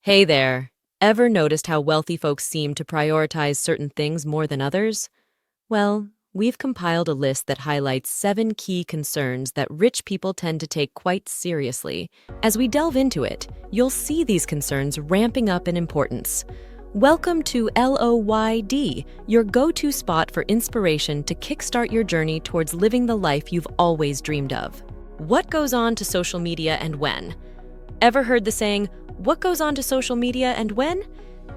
Hey there. Ever noticed how wealthy folks seem to prioritize certain things more than others? Well, we've compiled a list that highlights 7 key concerns that rich people tend to take quite seriously. As we delve into it, you'll see these concerns ramping up in importance. Welcome to LOYD, your go-to spot for inspiration to kickstart your journey towards living the life you've always dreamed of. What goes on to social media and when? Ever heard the saying, "What goes on to social media and when?"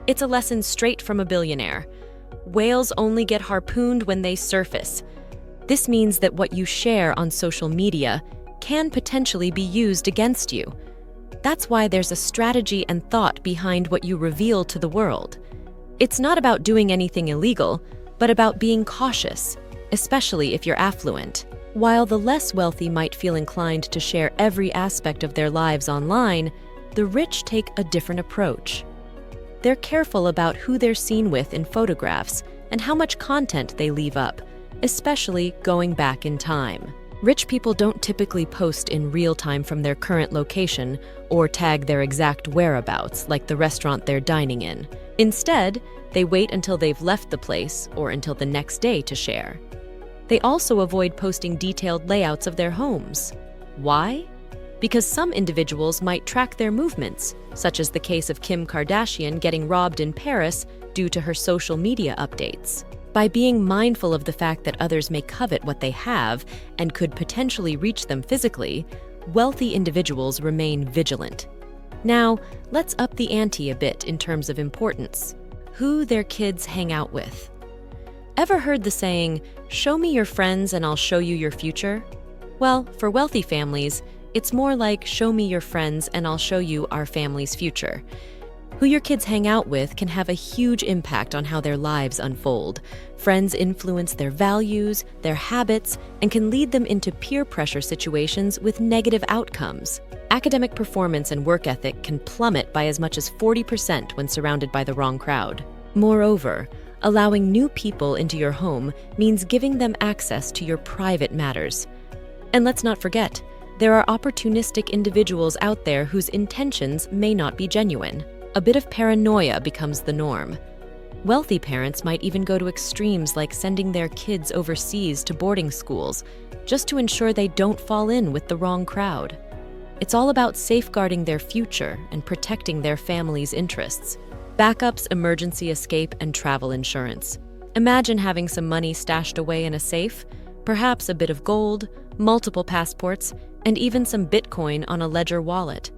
It's a lesson straight from a billionaire. Whales only get harpooned when they surface. This means that what you share on social media can potentially be used against you. That's why there's a strategy and thought behind what you reveal to the world. It's not about doing anything illegal, but about being cautious, especially if you're affluent. While the less wealthy might feel inclined to share every aspect of their lives online, the rich take a different approach. They're careful about who they're seen with in photographs and how much content they leave up, especially going back in time. Rich people don't typically post in real time from their current location or tag their exact whereabouts like the restaurant they're dining in. Instead, they wait until they've left the place or until the next day to share. They also avoid posting detailed layouts of their homes. Why? Because some individuals might track their movements, such as the case of Kim Kardashian getting robbed in Paris due to her social media updates. By being mindful of the fact that others may covet what they have and could potentially reach them physically, wealthy individuals remain vigilant. Now, let's up the ante a bit in terms of importance. Who their kids hang out with. Ever heard the saying, "Show me your friends and I'll show you your future"? Well, for wealthy families, it's more like, "Show me your friends and I'll show you our family's future." Who your kids hang out with can have a huge impact on how their lives unfold. Friends influence their values, their habits, and can lead them into peer pressure situations with negative outcomes. Academic performance and work ethic can plummet by as much as 40% when surrounded by the wrong crowd. Moreover, allowing new people into your home means giving them access to your private matters. And let's not forget, there are opportunistic individuals out there whose intentions may not be genuine. A bit of paranoia becomes the norm. Wealthy parents might even go to extremes like sending their kids overseas to boarding schools just to ensure they don't fall in with the wrong crowd. It's all about safeguarding their future and protecting their family's interests. Backups, emergency escape, and travel insurance. Imagine having some money stashed away in a safe, perhaps a bit of gold, multiple passports, and even some Bitcoin on a ledger wallet.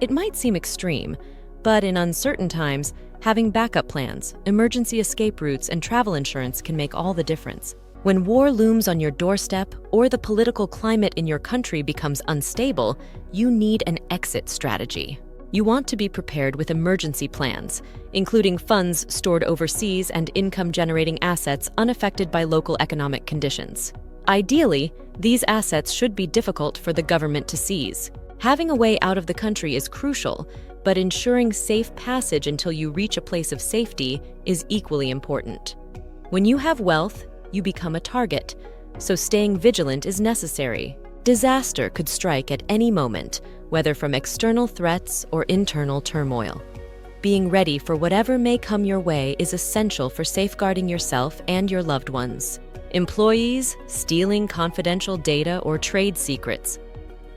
It might seem extreme, but in uncertain times, having backup plans, emergency escape routes, and travel insurance can make all the difference. When war looms on your doorstep or the political climate in your country becomes unstable, you need an exit strategy. You want to be prepared with emergency plans, including funds stored overseas and income-generating assets unaffected by local economic conditions. Ideally, these assets should be difficult for the government to seize. Having a way out of the country is crucial, but ensuring safe passage until you reach a place of safety is equally important. When you have wealth, you become a target, so staying vigilant is necessary. Disaster could strike at any moment, whether from external threats or internal turmoil. Being ready for whatever may come your way is essential for safeguarding yourself and your loved ones. Employees stealing confidential data or trade secrets.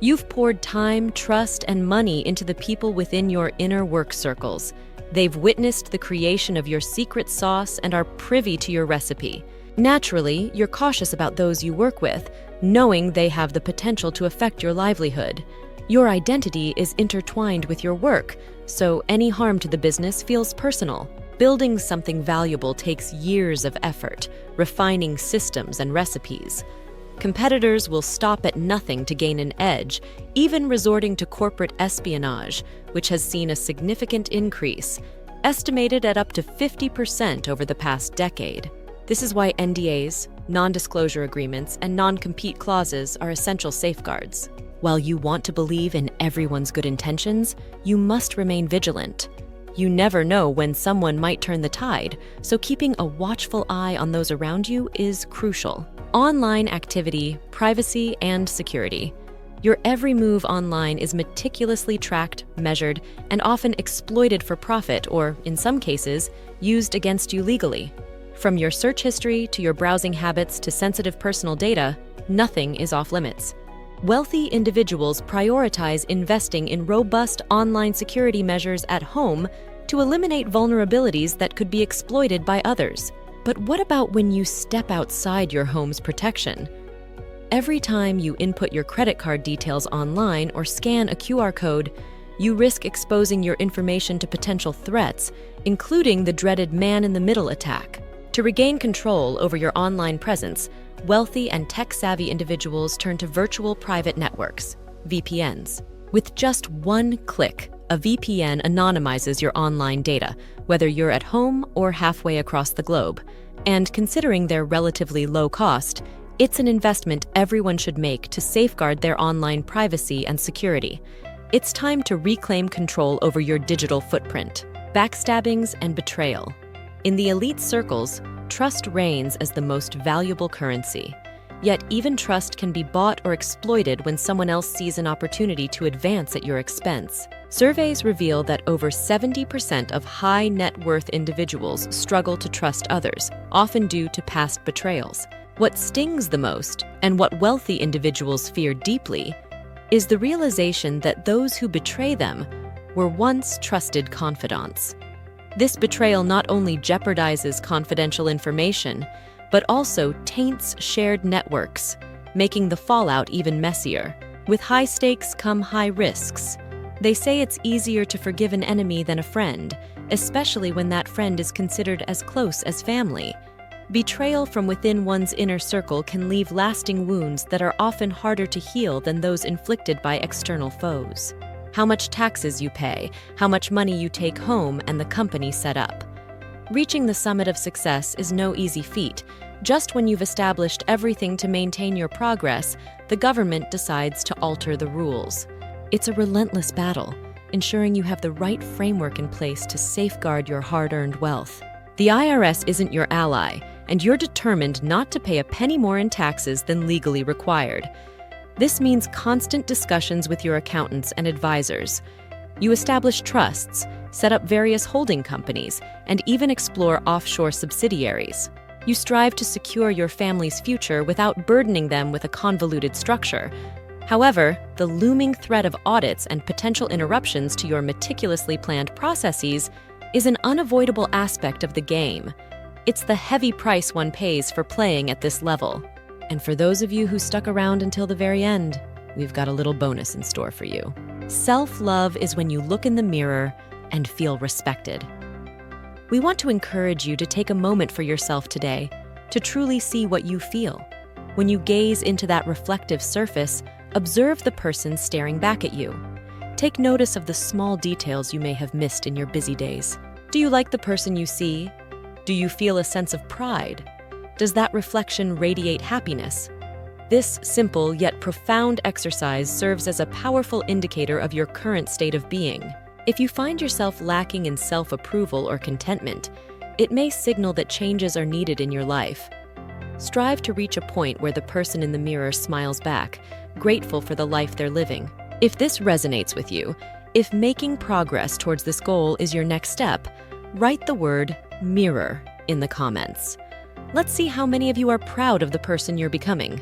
You've poured time, trust, and money into the people within your inner work circles. They've witnessed the creation of your secret sauce and are privy to your recipe. Naturally, you're cautious about those you work with, knowing they have the potential to affect your livelihood. Your identity is intertwined with your work, so any harm to the business feels personal. Building something valuable takes years of effort, refining systems and recipes. Competitors will stop at nothing to gain an edge, even resorting to corporate espionage, which has seen a significant increase, estimated at up to 50% over the past decade. This is why NDAs, non-disclosure agreements, and non-compete clauses are essential safeguards. While you want to believe in everyone's good intentions, you must remain vigilant. You never know when someone might turn the tide, so keeping a watchful eye on those around you is crucial. Online activity, privacy, and security. Your every move online is meticulously tracked, measured, and often exploited for profit or, in some cases, used against you legally. From your search history to your browsing habits to sensitive personal data, nothing is off-limits. Wealthy individuals prioritize investing in robust online security measures at home to eliminate vulnerabilities that could be exploited by others. But what about when you step outside your home's protection? Every time you input your credit card details online or scan a QR code, you risk exposing your information to potential threats, including the dreaded man-in-the-middle attack. To regain control over your online presence, wealthy and tech-savvy individuals turn to virtual private networks, VPNs. With just one click, a VPN anonymizes your online data, whether you're at home or halfway across the globe. And considering their relatively low cost, it's an investment everyone should make to safeguard their online privacy and security. It's time to reclaim control over your digital footprint. Backstabbings and betrayal. In the elite circles, trust reigns as the most valuable currency. Yet even trust can be bought or exploited when someone else sees an opportunity to advance at your expense. Surveys reveal that over 70% of high net worth individuals struggle to trust others, often due to past betrayals. What stings the most, and what wealthy individuals fear deeply, is the realization that those who betray them were once trusted confidants. This betrayal not only jeopardizes confidential information, but also taints shared networks, making the fallout even messier. With high stakes come high risks. They say it's easier to forgive an enemy than a friend, especially when that friend is considered as close as family. Betrayal from within one's inner circle can leave lasting wounds that are often harder to heal than those inflicted by external foes. How much taxes you pay, how much money you take home, and the company set up. Reaching the summit of success is no easy feat. Just when you've established everything to maintain your progress, the government decides to alter the rules. It's a relentless battle, ensuring you have the right framework in place to safeguard your hard-earned wealth. The IRS isn't your ally, and you're determined not to pay a penny more in taxes than legally required. This means constant discussions with your accountants and advisors. You establish trusts, set up various holding companies, and even explore offshore subsidiaries. You strive to secure your family's future without burdening them with a convoluted structure. However, the looming threat of audits and potential interruptions to your meticulously planned processes is an unavoidable aspect of the game. It's the heavy price one pays for playing at this level. And for those of you who stuck around until the very end, we've got a little bonus in store for you. Self-love is when you look in the mirror and feel respected. We want to encourage you to take a moment for yourself today to truly see what you feel. When you gaze into that reflective surface, observe the person staring back at you. Take notice of the small details you may have missed in your busy days. Do you like the person you see? Do you feel a sense of pride? Does that reflection radiate happiness? This simple yet profound exercise serves as a powerful indicator of your current state of being. If you find yourself lacking in self-approval or contentment, it may signal that changes are needed in your life. Strive to reach a point where the person in the mirror smiles back, grateful for the life they're living. If this resonates with you, if making progress towards this goal is your next step, write the word mirror in the comments. Let's see how many of you are proud of the person you're becoming.